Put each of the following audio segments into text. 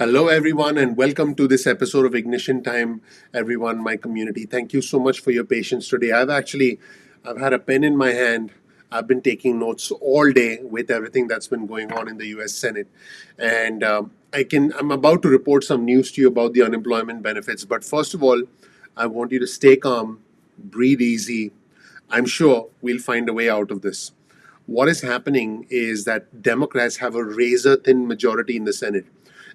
Hello, everyone, and welcome to this episode of Ignition Time, everyone, my community. Thank you so much for your patience today. I've had a pen in my hand. I've been taking notes all day with everything that's been going on in the U.S. Senate, and I'm about to report some news to you about the unemployment benefits. But first of all, I want you to stay calm, breathe easy. I'm sure we'll find a way out of this. What is happening is that Democrats have a razor thin majority in the Senate.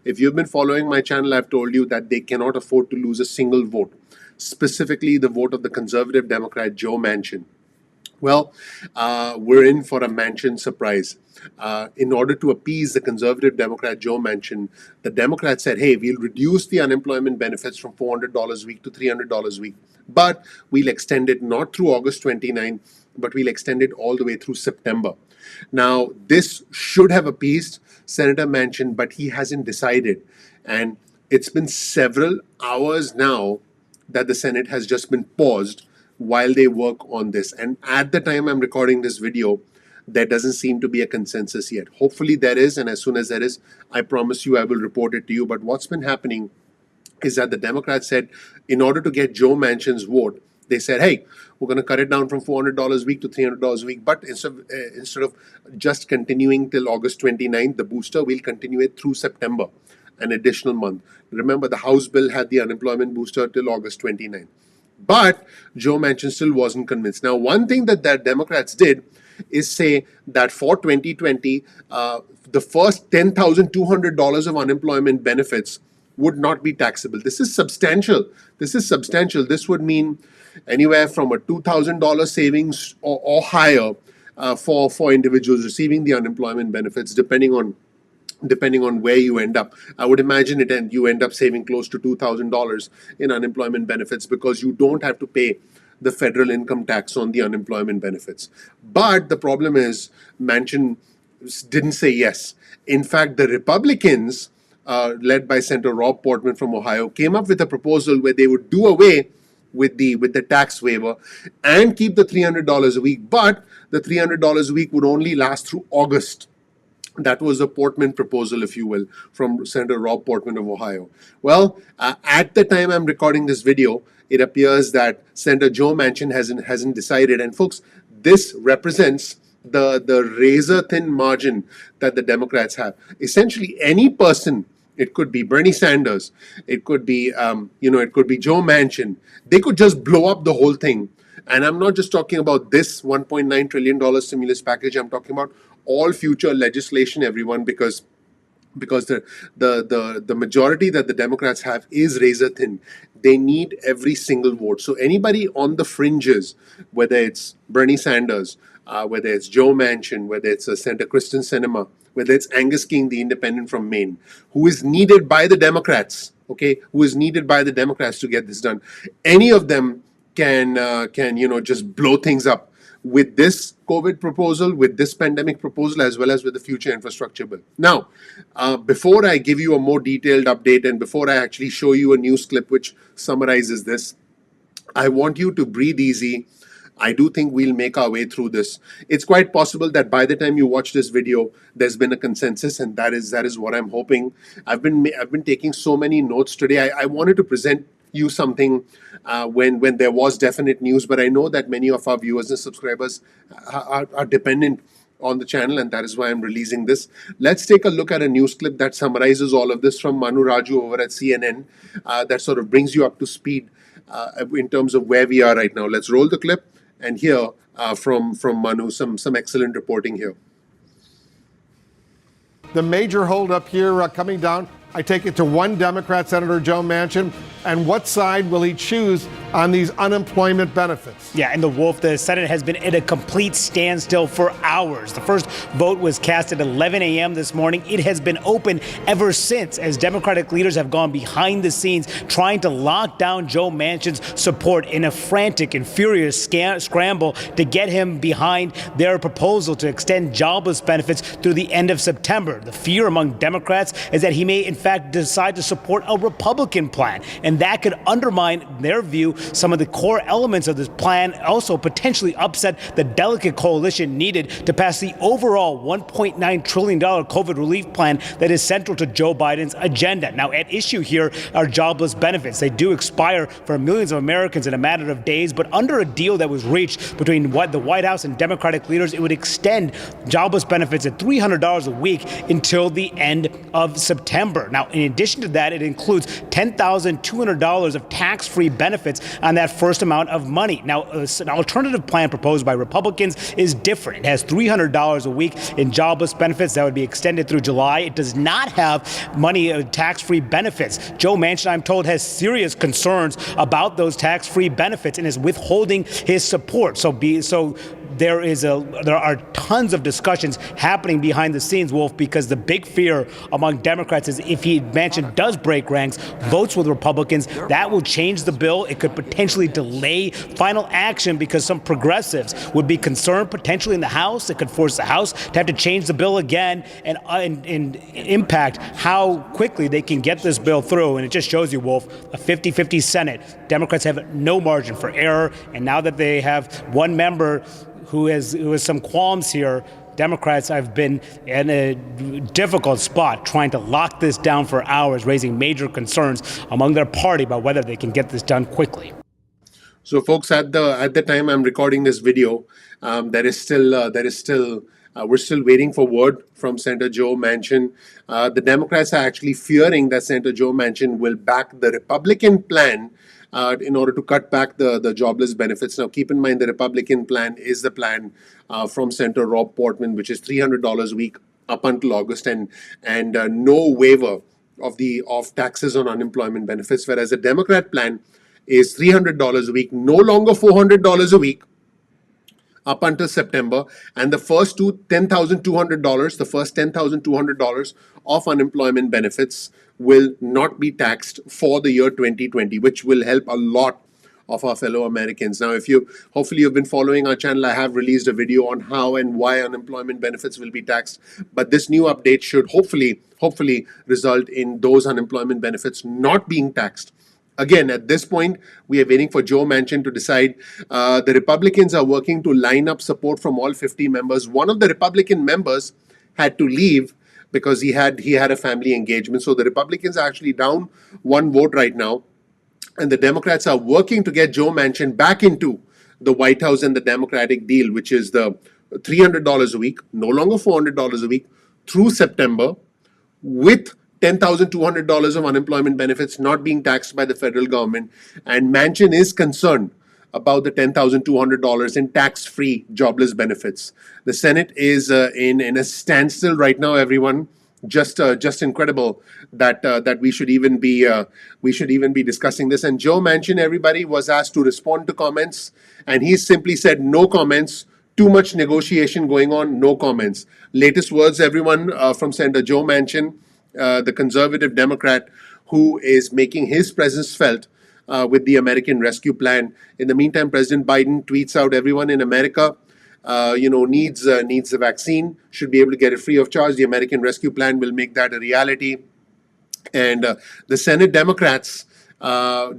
If you've been following my channel, I've told you that they cannot afford to lose a single vote, specifically the vote of the conservative Democrat Joe Manchin. Well, we're in for a Manchin surprise. In order to appease the conservative Democrat Joe Manchin, the Democrats said, hey, we'll reduce the unemployment benefits from $400 a week to $300 a week, but we'll extend it not through August 29, but we'll extend it all the way through September. Now, this should have appeased Senator Manchin, but he hasn't decided. And it's been several hours now that the Senate has just been paused while they work on this. And at the time I'm recording this video, there doesn't seem to be a consensus yet. Hopefully there is, and as soon as there is, I promise you I will report it to you. But what's been happening is that the Democrats said, in order to get Joe Manchin's vote, they said, hey, we're going to cut it down from $400 a week to $300 a week. But instead of just continuing till August 29th, the booster, we'll continue it through September, an additional month. Remember, the House bill had the unemployment booster till August 29th. But Joe Manchin still wasn't convinced. Now, one thing that Democrats did is say that for 2020, the first $10,200 of unemployment benefits would not be taxable. This is substantial. This would mean anywhere from a $2,000 savings or higher for individuals receiving the unemployment benefits, depending on where you end up. I would imagine you end up saving close to $2,000 in unemployment benefits because you don't have to pay the federal income tax on the unemployment benefits. But the problem is Manchin didn't say yes. In fact, the Republicans, led by Senator Rob Portman from Ohio, came up with a proposal where they would do away with the tax waiver and keep the $300 a week. But the $300 a week would only last through August. That was a Portman proposal, if you will, from Senator Rob Portman of Ohio. Well, at the time I'm recording this video, it appears that Senator Joe Manchin hasn't decided. And folks, this represents the razor-thin margin that the Democrats have. Essentially, any person, it could be Bernie Sanders, it could be it could be Joe Manchin, they could just blow up the whole thing. And I'm not just talking about this $1.9 trillion stimulus package. I'm talking about all future legislation, everyone, because the majority that the Democrats have is razor thin. They need every single vote. So anybody on the fringes, whether it's Bernie Sanders, whether it's Joe Manchin, whether it's Senator Kristen Sinema, whether it's Angus King, the independent from Maine, who is needed by the Democrats, who is needed by the Democrats to get this done, any of them can just blow things up with this COVID proposal, with this pandemic proposal, as well as with the future infrastructure bill. Now, before I give you a more detailed update and before I actually show you a news clip which summarizes this, I want you to breathe easy. I do think we'll make our way through this. It's quite possible that by the time you watch this video, there's been a consensus, and that is what I'm hoping. I've been taking so many notes today. I wanted to present you something when there was definite news, but I know that many of our viewers and subscribers are dependent on the channel, and that is why I'm releasing this. Let's take a look at a news clip that summarizes all of this from Manu Raju over at CNN, that sort of brings you up to speed in terms of where we are right now. Let's roll the clip and hear from Manu some excellent reporting here. The major holdup here coming down, I take it to one Democrat, Senator Joe Manchin. And what side will he choose on these unemployment benefits? Yeah, and the Senate has been at a complete standstill for hours. The first vote was cast at 11 a.m. this morning. It has been open ever since as Democratic leaders have gone behind the scenes trying to lock down Joe Manchin's support in a frantic and furious scramble to get him behind their proposal to extend jobless benefits through the end of September. The fear among Democrats is that he may, in fact, decide to support a Republican plan, and that could undermine their view some of the core elements of this plan, also potentially upset the delicate coalition needed to pass the overall $1.9 trillion COVID relief plan that is central to Joe Biden's agenda. Now, at issue here are jobless benefits. They do expire for millions of Americans in a matter of days, but under a deal that was reached between the White House and Democratic leaders, it would extend jobless benefits at $300 a week until the end of September. Now, in addition to that, it includes $10,200 of tax-free benefits on that first amount of money. Now, an alternative plan proposed by Republicans is different. It has $300 a week in jobless benefits that would be extended through July. It does not have money tax-free benefits. Joe Manchin, I'm told, has serious concerns about those tax-free benefits and is withholding his support. There are tons of discussions happening behind the scenes, Wolf, because the big fear among Democrats is if Manchin does break ranks, votes with Republicans, that will change the bill. It could potentially delay final action because some progressives would be concerned potentially in the House. It could force the House to have to change the bill again and impact how quickly they can get this bill through. And it just shows you, Wolf, a 50-50 Senate. Democrats have no margin for error. And now that they have one member who has some qualms here, Democrats have been in a difficult spot trying to lock this down for hours, raising major concerns among their party about whether they can get this done quickly. So, folks, at the time I'm recording this video, we're still waiting for word from Senator Joe Manchin. The Democrats are actually fearing that Senator Joe Manchin will back the Republican plan in order to cut back the jobless benefits. Now, keep in mind the Republican plan is the plan from Senator Rob Portman, which is $300 a week up until August, and no waiver of taxes on unemployment benefits. Whereas the Democrat plan is $300 a week, no longer $400 a week, up until September, and the first $10,200 of unemployment benefits will not be taxed for the year 2020, which will help a lot of our fellow Americans. Now, hopefully you've been following our channel, I have released a video on how and why unemployment benefits will be taxed, but this new update should hopefully result in those unemployment benefits not being taxed. Again, at this point, we are waiting for Joe Manchin to decide. The Republicans are working to line up support from all 50 members. One of the Republican members had to leave because he had a family engagement. So the Republicans are actually down one vote right now. And the Democrats are working to get Joe Manchin back into the White House and the Democratic deal, which is the $300 a week, no longer $400 a week, through September, with $10,200 of unemployment benefits not being taxed by the federal government. And Manchin is concerned about the $10,200 in tax-free jobless benefits. The Senate is in a standstill right now, everyone. Just incredible that we should even be discussing this. And Joe Manchin, everybody, was asked to respond to comments, and he simply said no comments. Too much negotiation going on, no comments. Latest words, everyone, from Senator Joe Manchin, the conservative Democrat who is making his presence felt with the American Rescue Plan. In the meantime, President Biden tweets out, everyone in America needs a vaccine, should be able to get it free of charge. The American Rescue Plan will make that a reality. And the Senate Democrats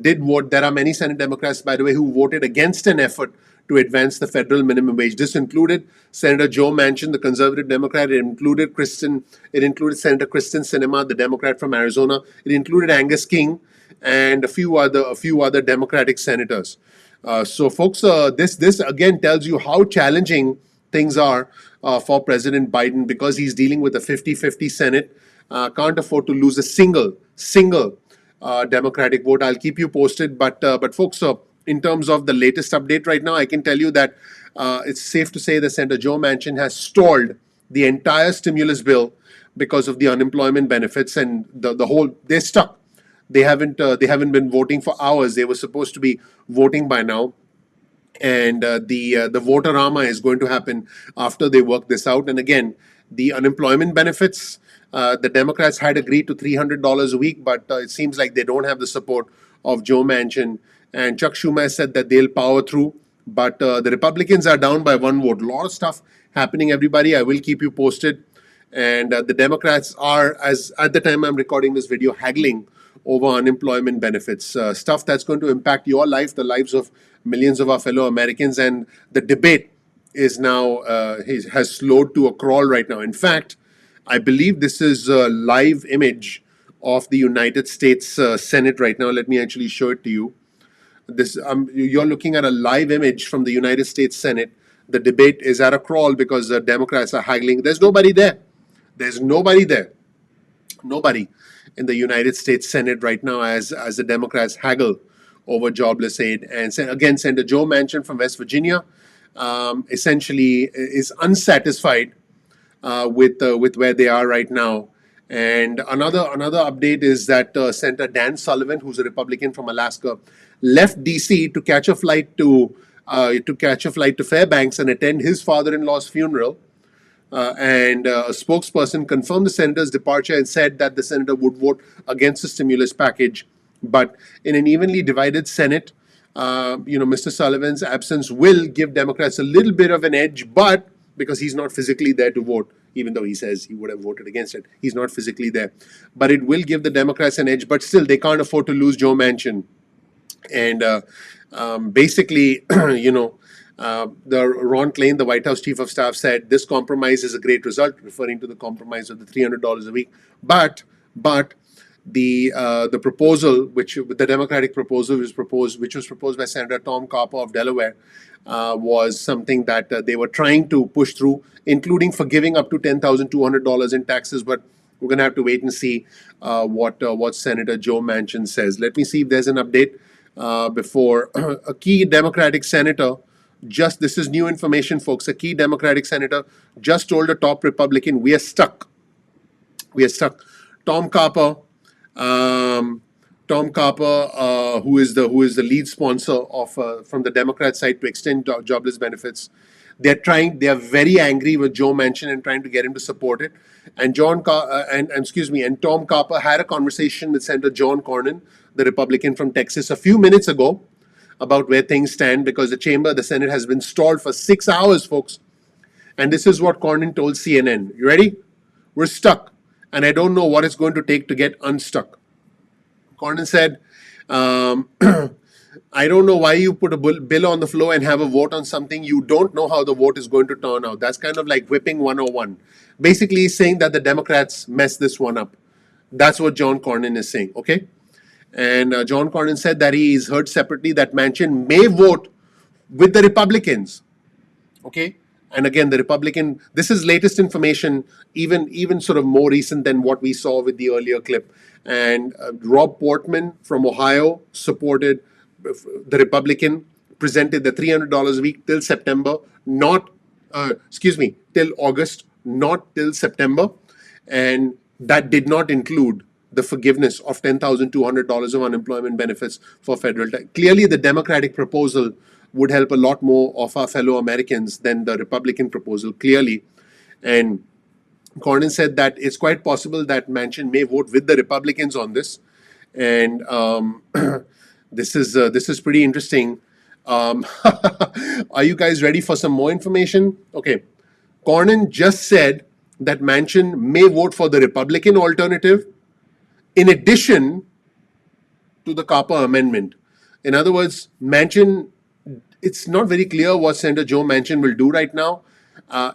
did vote. There are many Senate Democrats, by the way, who voted against an effort to advance the federal minimum wage. This included Senator Joe Manchin, the conservative Democrat. It included Senator Kristen Sinema, the Democrat from Arizona. It included Angus King and a few other Democratic senators. So, folks, this again tells you how challenging things are for President Biden, because he's dealing with a 50-50 Senate. Can't afford to lose a single Democratic vote. I'll keep you posted. But folks, in terms of the latest update right now, I can tell you that it's safe to say that Senator Joe Manchin has stalled the entire stimulus bill because of the unemployment benefits, and they're stuck. They haven't been voting for hours. They were supposed to be voting by now, and the vote-a-rama is going to happen after they work this out. And again, the unemployment benefits, the Democrats had agreed to $300 a week, but it seems like they don't have the support of Joe Manchin. And Chuck Schumer said that they'll power through, but the Republicans are down by one vote. A lot of stuff happening, everybody. I will keep you posted. And the Democrats are, as at the time I'm recording this video, haggling over unemployment benefits, stuff that's going to impact your life, the lives of millions of our fellow Americans. And the debate is now has slowed to a crawl right now. In fact, I believe this is a live image of the United States Senate right now. Let me actually show it to you. This you're looking at a live image from the United States Senate. The debate is at a crawl because the Democrats are haggling. There's nobody there. There's nobody there. Nobody in the United States Senate right now as the Democrats haggle over jobless aid. And again, Senator Joe Manchin from West Virginia essentially is unsatisfied with where they are right now. And another update is that Senator Dan Sullivan, who's a Republican from Alaska, left D.C. to catch a flight to Fairbanks and attend his father-in-law's funeral. And a spokesperson confirmed the senator's departure and said that the senator would vote against the stimulus package. But in an evenly divided Senate, Mr. Sullivan's absence will give Democrats a little bit of an edge, but because he's not physically there to vote, even though he says he would have voted against it, he's not physically there. But it will give the Democrats an edge, but still, they can't afford to lose Joe Manchin. And basically, the Ron Klain, the White House chief of staff, said this compromise is a great result, referring to the compromise of the $300 a week. But the proposal, the Democratic proposal, which was proposed by Senator Tom Copper of Delaware, was something that they were trying to push through, including forgiving up to $10,200 in taxes. But we're going to have to wait and see what Senator Joe Manchin says. Let me see if there's an update before a key Democratic senator. This is new information, folks. A key Democratic senator just told a top Republican, "We are stuck. We are stuck." Tom Copper, who is the lead sponsor of from the Democrat side to extend jobless benefits. They are very angry with Joe Manchin and trying to get him to support it. And Tom Copper had a conversation with Senator John Cornyn, the Republican from Texas, a few minutes ago, about where things stand, because the Senate has been stalled for 6 hours, folks. And this is what Cornyn told CNN. You ready? "We're stuck, and I don't know what it's going to take to get unstuck." Cornyn said, "I don't know why you put a bill on the floor and have a vote on something you don't know how the vote is going to turn out." That's kind of like whipping 101. Basically, he's saying that the Democrats messed this one up. That's what John Cornyn is saying, okay? And John Cornyn said that he is heard separately that Manchin may vote with the Republicans, okay? And again, this is latest information, even sort of more recent than what we saw with the earlier clip. And Rob Portman from Ohio supported the Republican, presented the $300 a week till September, till August, not till September. And that did not include the forgiveness of $10,200 of unemployment benefits for federal tax. Clearly, the Democratic proposal would help a lot more of our fellow Americans than the Republican proposal, clearly. And Cornyn said that it's quite possible that Manchin may vote with the Republicans on this. And this is pretty interesting. Are you guys ready for some more information? Okay. Cornyn just said that Manchin may vote for the Republican alternative in addition to the Copper amendment. In other words, Manchin, it's not very clear what Senator Joe Manchin will do right now.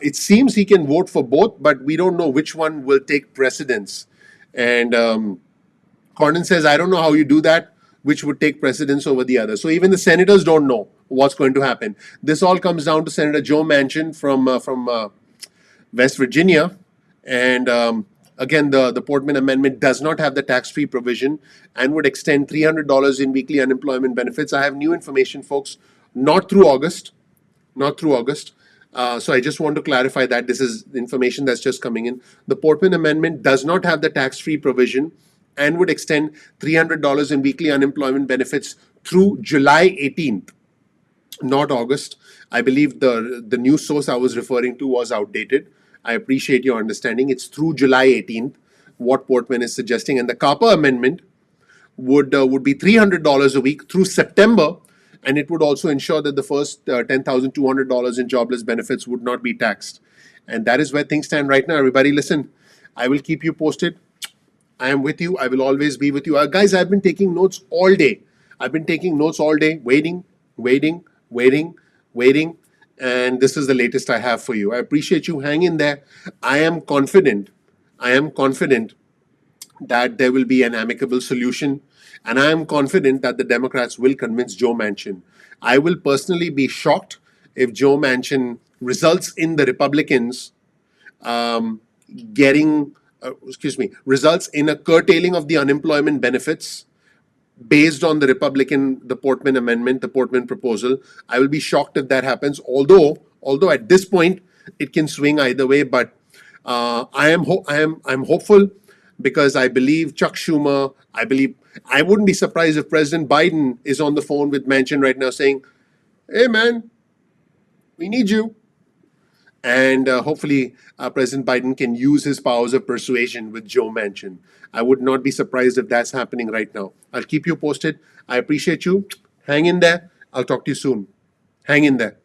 It seems he can vote for both, but we don't know which one will take precedence. And Cornyn says, "I don't know how you do that, which would take precedence over the other." So even the senators don't know what's going to happen. This all comes down to Senator Joe Manchin from West Virginia. And again, the Portman Amendment does not have the tax-free provision and would extend $300 in weekly unemployment benefits. I have new information, folks, not through August. So I just want to clarify that this is information that's just coming in. The Portman Amendment does not have the tax-free provision and would extend $300 in weekly unemployment benefits through July 18th, not August. I believe the news source I was referring to was outdated. I appreciate your understanding. It's through July 18th, what Portman is suggesting. And the Copper Amendment would be $300 a week through September, and it would also ensure that the first $10,200 in jobless benefits would not be taxed. And that is where things stand right now. Everybody, listen, I will keep you posted. I am with you. I will always be with you. Guys, I've been taking notes all day. I've been taking notes all day, waiting, waiting, waiting, waiting. And this is the latest I have for you. I appreciate you. Hang in there. I am confident. I am confident that there will be an amicable solution. And I am confident that the Democrats will convince Joe Manchin. I will personally be shocked if Joe Manchin results in the Republicans results in a curtailing of the unemployment benefits based on the Portman amendment, the Portman proposal. I will be shocked if that happens. Although at this point it can swing either way, but I'm hopeful because I believe Chuck Schumer. I wouldn't be surprised if President Biden is on the phone with Manchin right now saying, "Hey man, we need you." And hopefully, President Biden can use his powers of persuasion with Joe Manchin. I would not be surprised if that's happening right now. I'll keep you posted. I appreciate you. Hang in there. I'll talk to you soon. Hang in there.